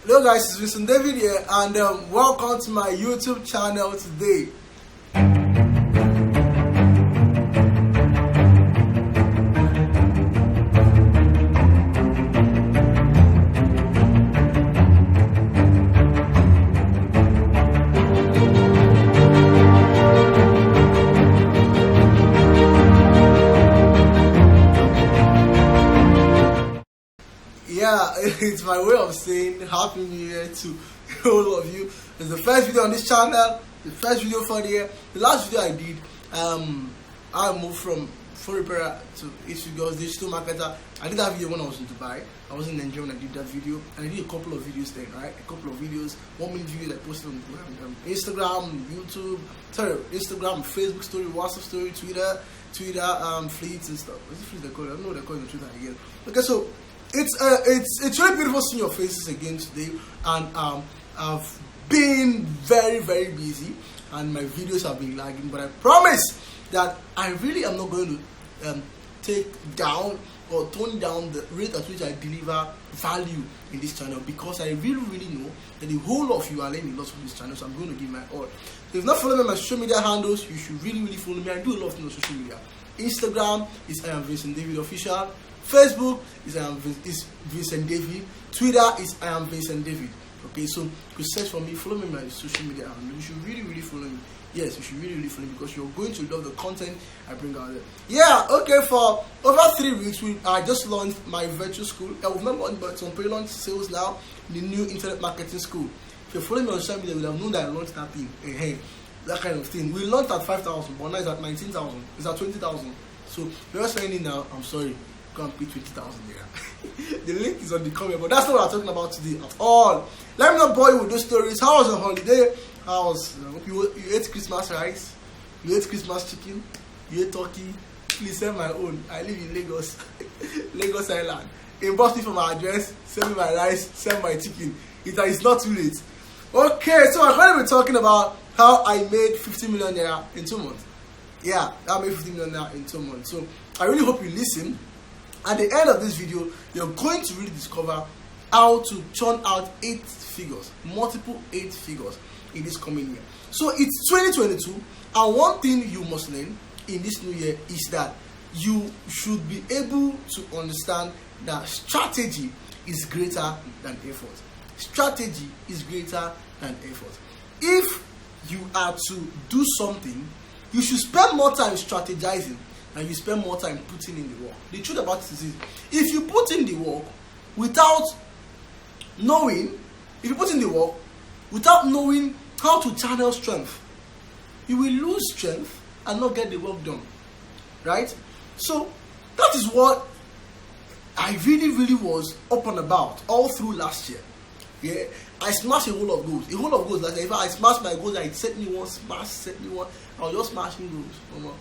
Hello guys, it's Wilson David here, and welcome to my YouTube channel today. Yeah, it's my way of saying Happy New Year to all of you. It's the first video on this channel, the first video for the year. The last video I did, I moved from phone repairer to H2Girls digital marketer. I did that video when I was in Dubai. I was in Nigeria when I did that video, and I did a couple of videos then, right? A couple of videos, 1 minute videos I posted on Instagram, YouTube, Instagram, Facebook story, WhatsApp story, Twitter, fleets and stuff. What's the fleets they call it? I don't know what they're calling Twitter again. Okay, so it's really beautiful seeing your faces again today, and I've been very busy and my videos have been lagging, but I promise that I really am not going to take down or tone down the rate at which I deliver value in this channel, because I really know that the whole of you are learning lots from this channel, so I'm going to give my all. If you've not followed me on my social media handles, you should really follow me. I do a lot of things on social media. Instagram is I am Vincent David Official. Facebook is Vincent David. Twitter is I am Vincent David. Okay, so you search for me, follow me on my social media, and you should really follow me. Yes, you should really follow me, because you're going to love the content I bring out there. Yeah, okay, for over 3 weeks, I just launched my virtual school. We've not launched, but it's on pre-launch sales now, the new internet marketing school. If you follow me on social media, you will have known that I launched that thing. Hey, that kind of thing. We launched at 5,000, but now it's at 19,000. It's at 20,000. So if you're signing now, I'm sorry. Go and pay 20,000 naira. The link is on the comment, but that's not what I'm talking about today at all. Let me not bore you with those stories. How was your holiday? How was you ate Christmas rice? You ate Christmas chicken? You ate turkey? Please send my own. I live in Lagos, Lagos Island. Inbox me for my address. Send me my rice. Send my chicken. It's not too late. Okay, so I'm going to be talking about how I made 50 million naira in 2 months. Yeah, I made 50 million naira in 2 months. So I really hope you listen. At the end of this video, you're going to really discover how to churn out 8 figures, multiple 8 figures in this coming year. So it's 2022, and one thing you must learn in this new year is that you should be able to understand that strategy is greater than effort. Strategy is greater than effort. If you are to do something, you should spend more time strategizing and you spend more time putting in the work. The truth about it is, if you put in the work without knowing how to channel strength, you will lose strength and not get the work done. Right? So that is what I really was up and about all through last year. Yeah, I smashed a whole of goals. Like if I smashed my goals, I set me one. I was just smashing goals.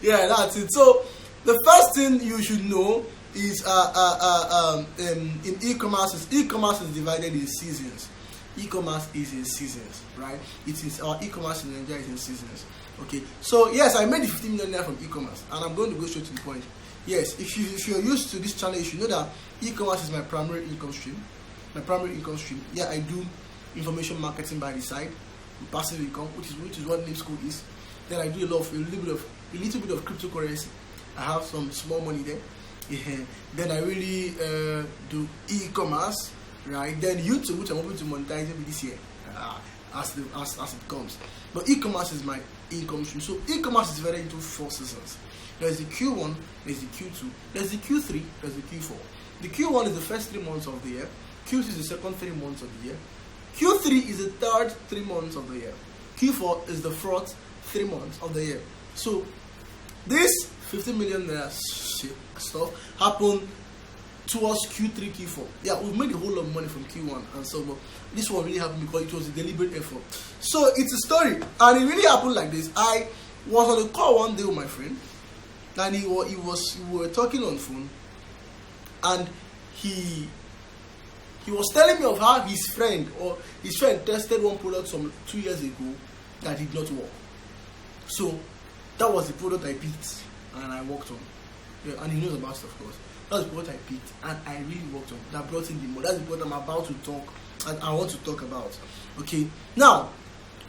Yeah, that's it. So the first thing you should know is in e-commerce is divided in seasons. E-commerce is in seasons, right? It is our e-commerce in Nigeria is in seasons. Okay, so yes, I made the 50 million naira from e-commerce, and I'm going to go straight to the point. Yes, if you're used to this channel, you should know that e-commerce is my primary income stream. Yeah, I do information marketing by the side, passive income, which is what Name School is. Then I do a little bit of cryptocurrency. I have some small money there. Yeah. Then I really do e-commerce, right? Then YouTube, which I'm hoping to monetize this year, as it comes. But e-commerce is my income stream. So e-commerce is divided into 4 seasons. There's the Q1, there's the Q2, there's the Q3, there's the Q4. The Q1 is the first 3 months of the year. Q2 is the second 3 months of the year. Q3 is the third 3 months of the year. Q4 is the fourth 3 months of the year. So this 50 million naira stuff happened towards Q3, Q4. Yeah, we've made a whole lot of money from Q1 and so, but this one really happened because it was a deliberate effort. So it's a story, and it really happened like this. I was on a call one day with my friend, and we were talking on phone, and he was telling me of how his friend tested one product some 2 years ago that did not work. So that was the product I picked and I worked on. Yeah, and he knows about stuff, of course. That's what I picked and I really worked on. That brought in the money. That's what I'm about to talk I want to talk about. Okay, now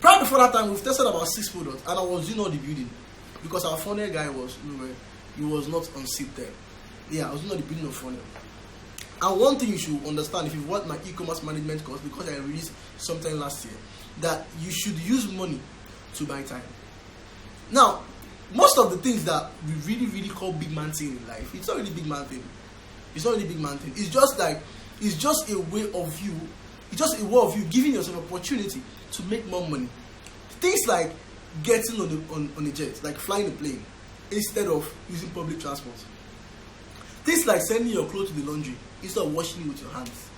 prior before that time, we've tested about 6 products, and I was doing all the building because our funnel guy was, he was not on seat there. Yeah, I was doing all the building of funnel. And one thing you should understand if you've watched my e-commerce management course, because I released sometime last year, that you should use money to buy time. Now, most of the things that we really call big man thing in life, it's not really big man thing. It's not really big man thing. It's just a way of you. It's just a way of you giving yourself opportunity to make more money. Things like getting on a jet, like flying a plane, instead of using public transport. Things like sending your clothes to the laundry instead of washing it with your hands.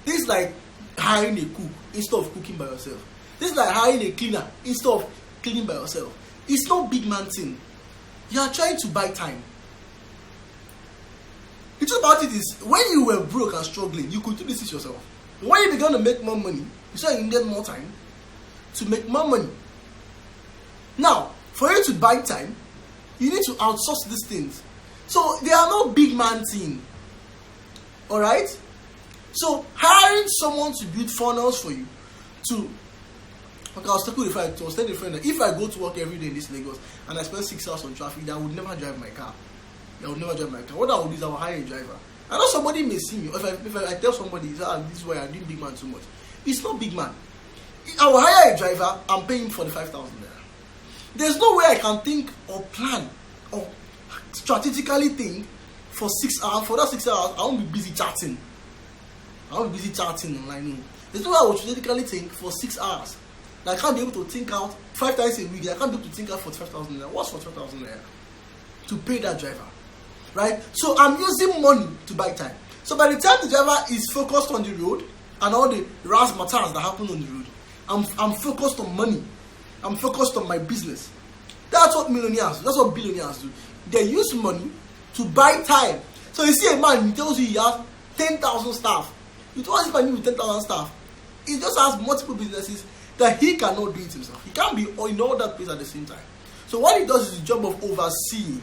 Things like hiring a cook instead of cooking by yourself. Things like hiring a cleaner instead of cleaning by yourself. It's not big man thing. You are trying to buy time. The truth about it is, when you were broke and struggling, you could do this yourself. When you began to make more money, you said you needed more time to make more money. Now, for you to buy time, you need to outsource these things. So they are not big man thing. Alright? So hiring someone to build funnels for you to, okay, I was talking with a friend that if I go to work every day in this Lagos and I spend 6 hours on traffic, I would never drive my car. What I would do is I will hire a driver. I know somebody may see me. If I tell somebody, this is why I'm doing big man too much. It's not big man. I will hire a driver, I'm paying 45,000 naira. There's no way I can think or plan or strategically think for 6 hours. For that 6 hours, I won't be busy chatting. Online. There's no way I will strategically think for 6 hours. Like, I can't be able to think out 5 times a week. I can't be able to think out 45,000 naira. What's 45,000 naira? To pay that driver. Right? So I'm using money to buy time. So by the time the driver is focused on the road and all the razzmatazz that happen on the road, I'm focused on money. I'm focused on my business. That's what millionaires do. That's what billionaires do. They use money to buy time. So you see a man, he tells you he has 10,000 staff. You don't see a man with 10,000 staff. He just has multiple businesses that he cannot do it himself. He can't be in all that place at the same time. So what he does is the job of overseeing.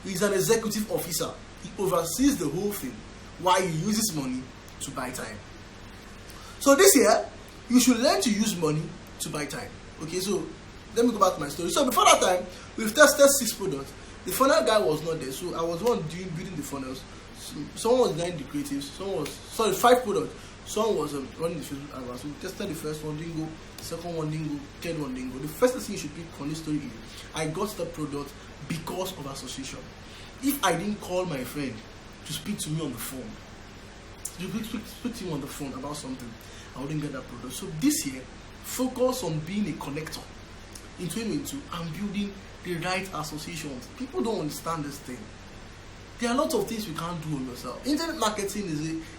He's an executive officer. He oversees the whole thing while he uses money to buy time. So this year, you should learn to use money to buy time. Okay, so let me go back to my story. So before that time, we've tested 6 products. The funnel guy was not there, so I was one building the funnels. Someone was doing the creatives. 5 products. Someone was running the Facebook adverts. So we tested the first one, didn't go. The second one didn't go. Third one didn't go. The first thing you should pick on this story is, I got the product because of association. If I didn't call my friend to speak to me on the phone, speak to him on the phone about something, I wouldn't get that product. So this year, focus on being a connector in 2022 and building the right associations. People don't understand this thing. There are a lot of things you can't do on yourself. Internet marketing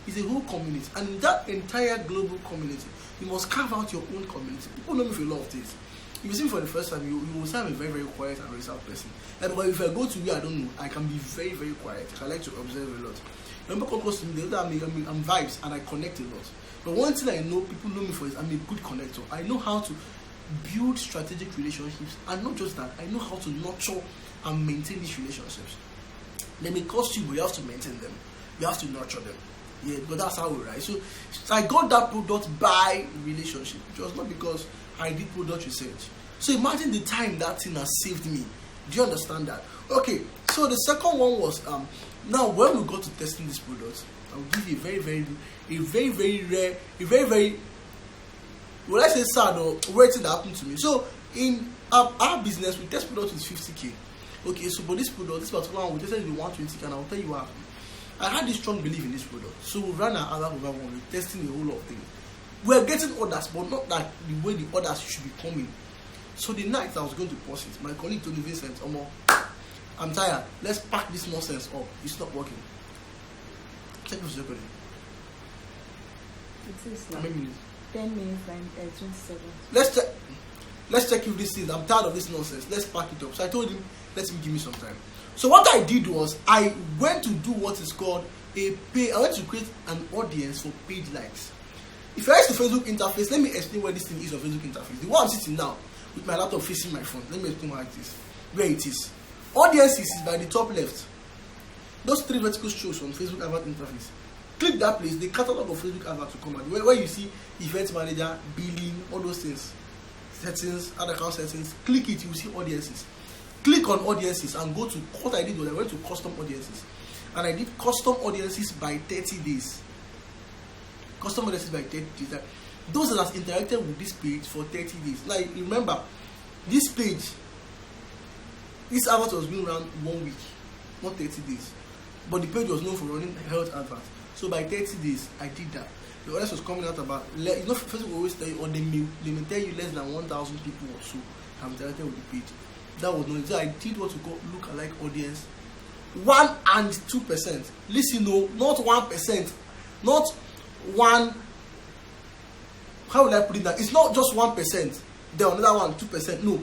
is a whole community, and in that entire global community, you must carve out your own community. People know me for a lot of things. If you see me for the first time, you will say I'm a very quiet and reserved person. And if I go to where I don't know, I can be very quiet. I like to observe a lot. When people come close to me, they know that I'm vibes and I connect a lot. But one thing I know, people know me for, is I'm a good connector. I know how to build strategic relationships, and not just that, I know how to nurture and maintain these relationships. They may cost you, but you have to maintain them. You have to nurture them. Yeah, but that's how we write. So I got that product by relationship. It was not because I did product research. So imagine the time that thing has saved me. Do you understand that? Okay, so the second one was now when we got to testing this product, I'll give you a very rare, well, I say sad or weird thing that happened to me. So in our business, we test product with 50k. Okay, so but this particular one, we tested with 120k, and I'll tell you what happened. I had this strong belief in this product. So we ran our other program one, we're testing a whole lot of things. We're getting orders, but not like the way the orders should be coming. So the night I was going to post it, my colleague told me, Vincent, I'm tired. Let's pack this nonsense up. It's not working. Check this recording. It is how many minutes? 10 minutes and 27. Let's check if this is. I'm tired of this nonsense. Let's pack it up. So I told him, let him give me some time. So what I did was I went to do what is called I went to create an audience for page likes. If I use the Facebook interface, let me explain what this thing is on Facebook interface. The one I'm sitting now with my laptop facing my phone. Let me explain how it is. Where it is. Audiences is by the top left. Those 3 vertical strokes on Facebook advert interface. Click that place, the catalog of Facebook adverts will come out. Where you see event manager, billing, all those things, settings, ad account settings. Click it, you will see audiences. Click on audiences and go to what I did was I went to custom audiences, and I did custom audiences by 30 days. Custom audiences by 30 days. Those that has interacted with this page for 30 days. Like, remember, this page, this advert was being run 1 week, not 30 days. But the page was known for running health adverts. So by 30 days, I did that. The audience was coming out about, Facebook always tell you, or they may tell you less than 1,000 people or so have interacted with the page. That was not. So I did what we call look-alike audience. 1 and 2%. Listen, no, not 1%, not 1. How will I put it that? It's not just 1%. Then another one, 2%. No,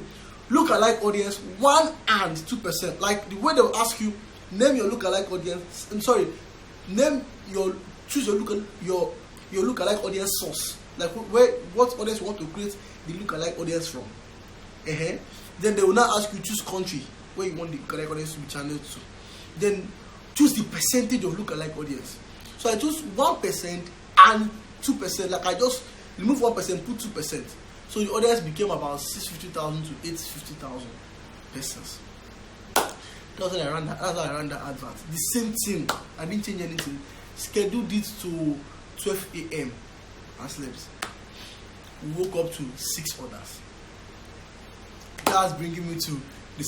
look-alike audience 1 and 2%. Like the way they will ask you, name your look-alike audience. I'm sorry, choose your look-alike audience source. Like what audience you want to create the look-alike audience from. Then they will now ask you choose country where you want the look-alike audience to be channeled to. Then choose the percentage of look-alike audience. So I choose 1% and 2%. Like I just remove 1%, put 2%. So the audience became about 650,000 to 850,000 persons. That's how I ran that advert. The same thing. I didn't change anything. Scheduled it to 12 a.m. and slept. We woke up to 6 orders. That's bringing me to the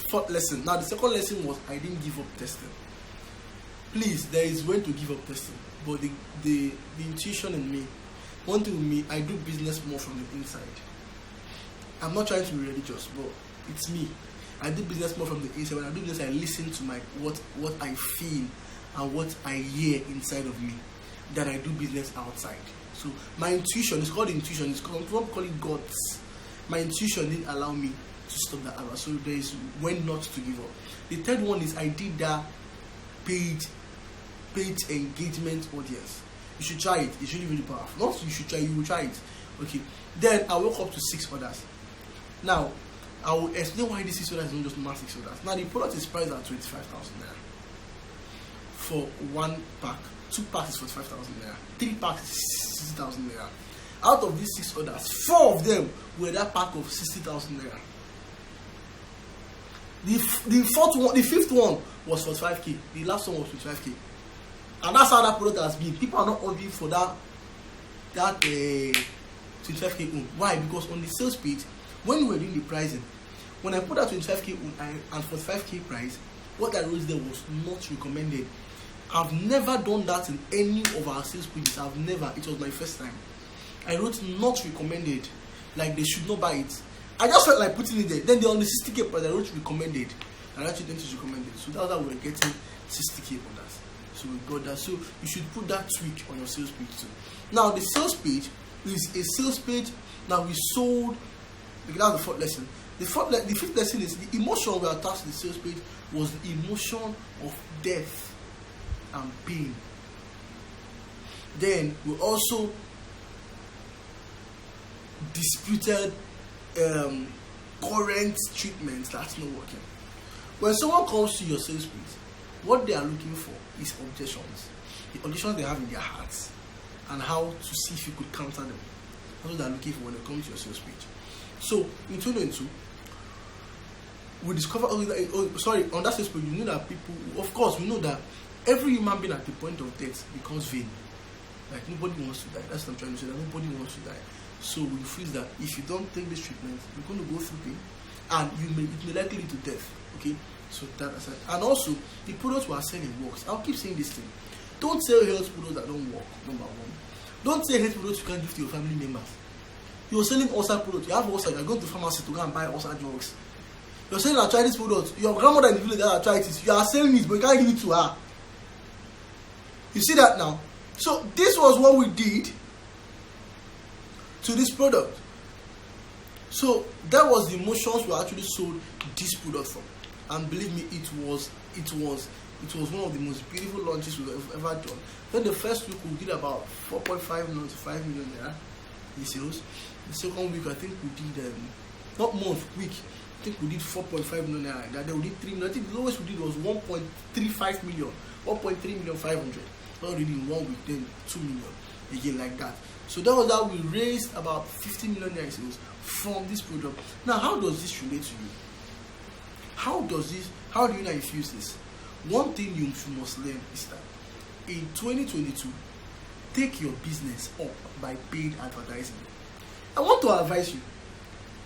fourth lesson. Now the second lesson was I didn't give up testing. Please, there is when to give up testing, but the intuition in me, one thing with me, I do business more from the inside. I'm not trying to be religious, but it's me. I do business more from the inside. When I do business, I listen to what I feel and what I hear inside of me. That I do business outside. So my intuition is called intuition. It's called, I'm calling it God's. My intuition didn't allow me to stop that advert. So there is when not to give up. The third one is I did that paid engagement audience. You should try it. It's really, really powerful. Not you should try, you will try it. Okay. Then I woke up to 6 orders. Now I will explain why this 6 orders is not just normal 6 orders. Now the product is priced at 25,000 naira for 1 pack. 2 packs is 45,000 naira. 3 packs is 60,000 naira. Out of these 6 orders, 4 of them were that pack of 60,000 naira. The fifth one was 45k. The last one was 25k. And that's how that product has been. People are not ordering for that 25k. Why? Because on the sales page, when we were doing the pricing, when I put that 25k and 45k price, what I wrote there was not recommended. I've never done that in any of our sales pages. I've never. It was my first time. I wrote not recommended, like they should not buy it. I just felt like putting it there. Then on the 60k price, I wrote recommended. I actually didn't recommended. So that's how we were getting 60k orders. So we got that. So you should put that tweak on your sales page too. Now the sales page is a sales page. Now we sold. That's the fourth lesson. The fifth lesson is the emotion we attached to the sales page was the emotion of death and pain. Then we also disputed current treatments that's not working. When someone comes to your sales page, what they are looking for is objections. The objections they have in their hearts and how to see if you could counter them. That's what they are looking for when they come to your sales page. So in 2022, we discovered on that sales page, you know that people, of course, we know that every human being at the point of death becomes vain. Like nobody wants to die. That's what I'm trying to say. That nobody wants to die. So we feel that if you don't take this treatment, you're going to go through pain, and it may likely lead to death. Okay, so that aside, and also the products we are selling works. I'll keep saying this thing: don't sell health products that don't work. Number one, don't sell health products you can't give to your family members. You're selling ulcer products. You have ulcer. You're going to the pharmacy to go and buy ulcer drugs. You're selling arthritis products. Your grandmother in the village has arthritis. You are selling it, but you can't give it to her. You see that now? So this was what we did to this product. So that was the emotions we actually sold this product from, and believe me, it was one of the most beautiful launches we've ever done. Then the first week we did about 4.5 million to 5 million naira in sales. The second week I think we did week think we did 4.5 million naira. That day we did 3 million. I think the lowest we did was 1.35 million, 1.3 million 500. Not really in 1 week, then 2 million again like that. So that was how we raised about 50 million naira sales from this product. Now, how does this relate to you? How do you now infuse this? One thing you must learn is that in 2022, take your business up by paid advertising. I want to advise you,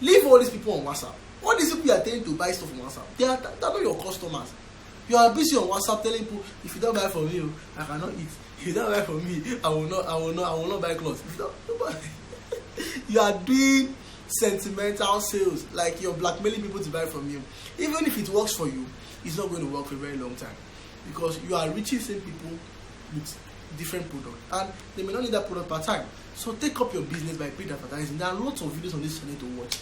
leave all these people on WhatsApp. All these people you are telling to buy stuff on WhatsApp, they are not your customers. You are busy on WhatsApp telling people, if you don't buy from me, I cannot eat. If you don't buy from me, I will not buy clothes. If you don't you are doing sentimental sales, like you're blackmailing people to buy from you. Even if it works for you, it's not going to work for a very long time, because you are reaching same people with different products, and they may not need that product per time. So take up your business by paid advertising. There are lots of videos on this channel to watch.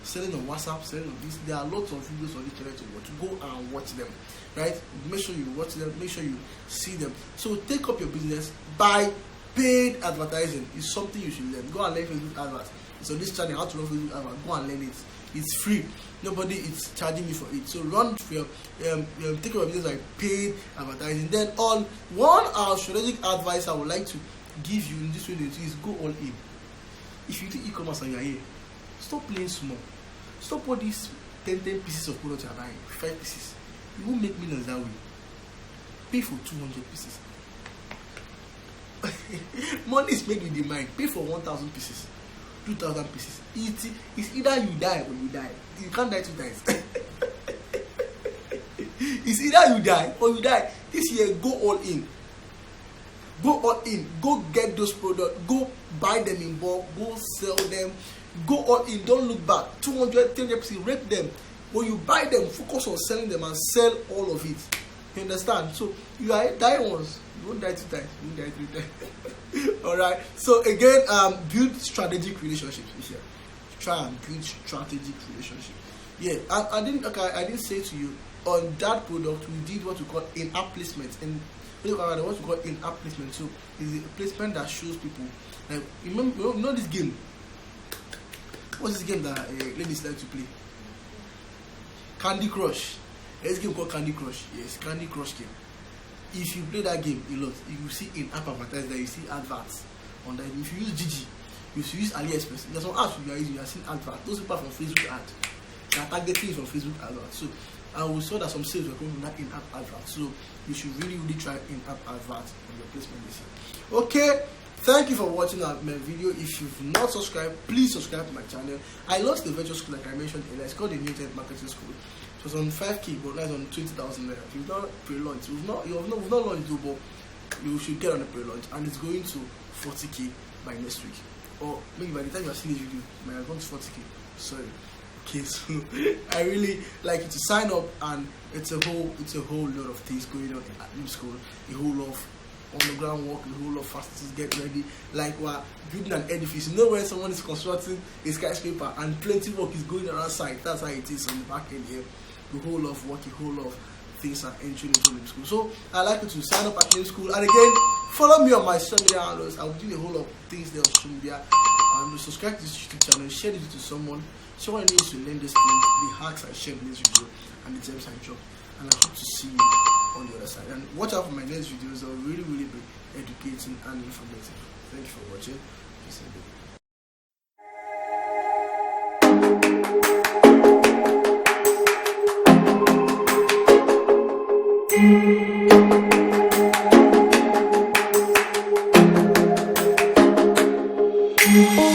Selling on WhatsApp, selling on this. There are lots of videos on this channel to watch. Go and watch them, right? Make sure you watch them. Make sure you see them. So take up your business by paid advertising. It's something you should learn. Go and learn Facebook adverts. It's on this channel, how to run Facebook adverts. Go and learn it. It's free. Nobody is charging you for it. So run for your take your business by paid advertising. Then one strategic advice I would like to give you in this video is go all in. If you do e-commerce and you're here, stop playing small. Stop all these 10 pieces of product you're buying, 5 pieces. You won't make millions that way. Pay for 200 pieces. Money is made with the mind. Pay for 1,000 pieces, 2,000 pieces. It's either you die or you die. You can't die 2 times. It's either you die or you die. This year, go all in. Go all in. Go get those products. Go buy them in bulk. Go sell them. Go all in. Don't look back. 200, 300 pieces. Rate them. When you buy them, focus on selling them and sell all of it. You understand? So you die once. You won't die 2 times. You won't die 3 times. All right. So again, build strategic relationships this year. Try and build strategic relationship. Yeah, I didn't say to you on that product we did what we call in-app placement, and what we call in-app placement. So it's a placement that shows people, like, you know this game. What's this game that ladies like to play? Candy Crush. There's a game called Candy Crush. Yes, Candy Crush game. If you play that game a lot, you will see in-app advertising, you see adverts on that. If you use Gigi, you should use AliExpress. There's some apps you are using, you are seeing adverts. Those people are from Facebook ads. They are targeting from Facebook adverts. So I will saw that some sales were coming from that in-app advert. So you should really try in-app adverts on your placement this year. Okay, thank you for watching my video. If you've not subscribed, please subscribe to my channel. I launched the virtual school, like I mentioned earlier. It's called the New Internet Marketing School. It was on 5K, but now it's on 20,000 naira. If you've not pre-launch, we've not launched it, but you should get on the pre-launch, and it's going to 40K by next week. Or maybe by the time you are seeing this video, it might have gone to 40K. Sorry. Okay, so I really like you to sign up, and it's a whole lot of things going on at New School. A whole lot of on the ground work, a whole lot of facilities, get ready. Like we're building an edifice. You know, when someone is constructing a skyscraper and plenty of work is going around site, that's how it is on the back end here. A whole lot of work, a whole lot of things are entering into New School. So I'd like you to sign up at New School, and again, follow me on my social media handles. I'll do a whole lot of things there on social media. And subscribe to this YouTube channel, share this to someone needs to learn this thing, the hacks I shared in this video, and the gems I dropped. And I hope to see you on the other side. And watch out for my next videos. They'll really be educating and informative. Thank you for watching. Peace and good. Thank you.